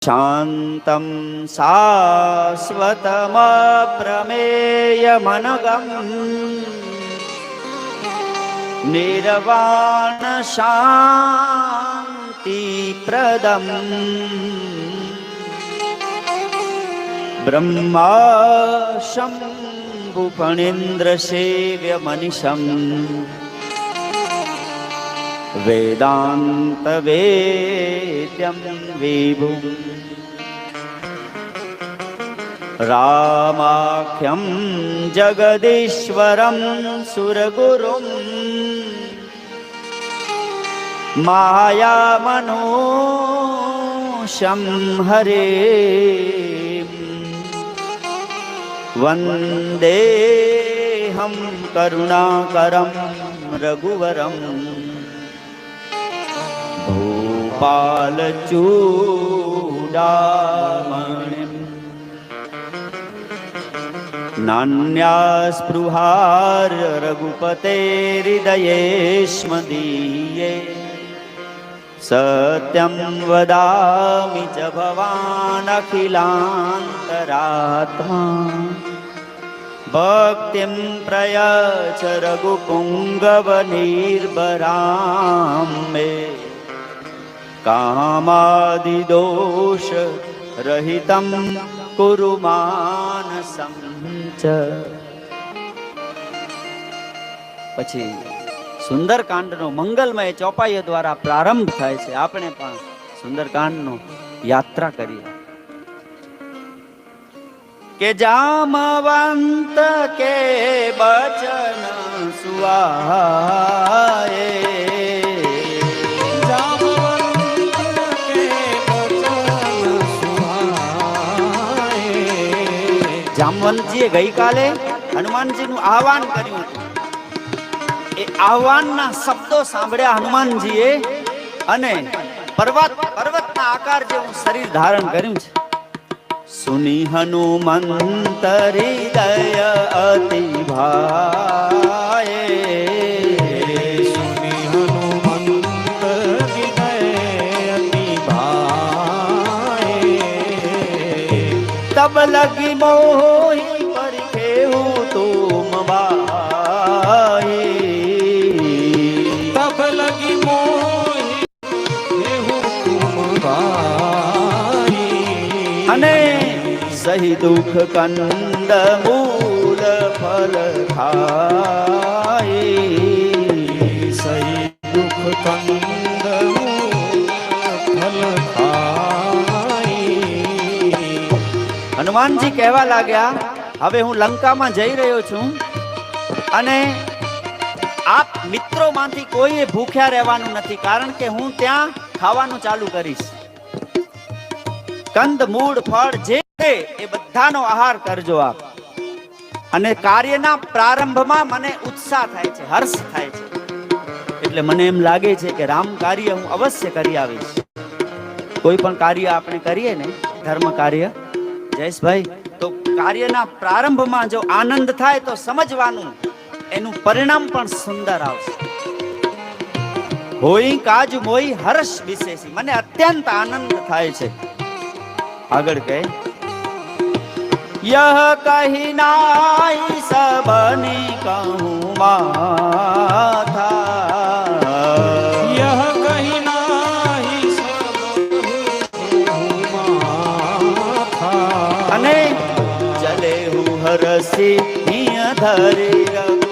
શાંતમ શાશ્વતમ પ્રમેયમનગમ નિર્વાણ શાંતિ પ્રદમ બ્રહ્મા શંભુ ફણેન્દ્ર સેવ્ય મનિષમ વેદાંત વેદ્યમ વિભુમ રામાખ્યમ જગદીશ્વરમ સુરગુરુમ માયામનોષમ હરે વંદેહમ કરુણાકરમ રઘુવરમ ભૂપાલચૂડામણિમ નાન્યાસ્પૃહાર રઘુપતેર્હૃદયેષ્મદીયે સત્યં વદામિ ચ ભવાનખિલાંતરાત્મા ભક્તિં પ્રયચ્છ રઘુપુંગવનિર્ભરાં મે કામાદિદોષ રહિતમ કુરુ માનસં ચ. પછી સુંદરકાંડનો મંગલમય ચોપાઈઓ દ્વારા પ્રારંભ થાય છે. આપણે પણ સુંદરકાંડનો યાત્રા કરીએ. કે જામવંત કે બચન સુહાએ, જામવંતજીએ ગઈકાલે હનુમાનજીનું આહવાન કર્યું હતું. એ આહવાનના શબ્દો સાંભળ્યા હનુમાનજીએ અને પર્વતના આકાર જેવું શરીર ધારણ કર્યું છે. સુની હનુમંત હૃદય અતિ ભાયે, સુની હનુમંત હૃદય અતિ ભાયે, તબ લગી મોહી પરખેહું તુમ બાએ, તબ લગી મોહી તુમ બાએ, અને સહી દુઃખ કંદ મૂલ ફલ ખાય, સહી દુઃખ કંદ મૂલ ફલ ખાય. હનુમાનજી કહેવા લાગ્યા, હવે હું લંકામાં જઈ રહ્યો છું અને આપ મિત્રોમાંથી કોઈએ ભૂખ્યા રહેવાનું નથી, કારણ કે હું ત્યાં ખાવાનું ચાલુ કરીશ. કંદ મૂળ ફળ જે એ બધાનો આહાર કરજો આપ. અને કાર્યના પ્રારંભમાં મને ઉત્સાહ થાય છે, હર્ષ થાય છે. એટલે મને એમ લાગે છે કે રામ કાર્ય હું અવશ્ય કરી આવીશ. કોઈ પણ કાર્ય આપણે કરીએ ને, ધર્મ કાર્ય જયેશભાઈ, તો કાર્યના પ્રારંભમાં જો આનંદ થાય તો સમજવાનું એનું પરિણામ પણ સુંદર આવશે. હોઈ કાજ મોઈ હર્ષ વિશેષી, મને અત્યંત આનંદ થાય છે. આગળ કહે, यह कही नाई सबनी कहूँ माथा, यह कही नाई सबनी कहूँ माथा, અને ચલે હું હરસી ધરી રઘુ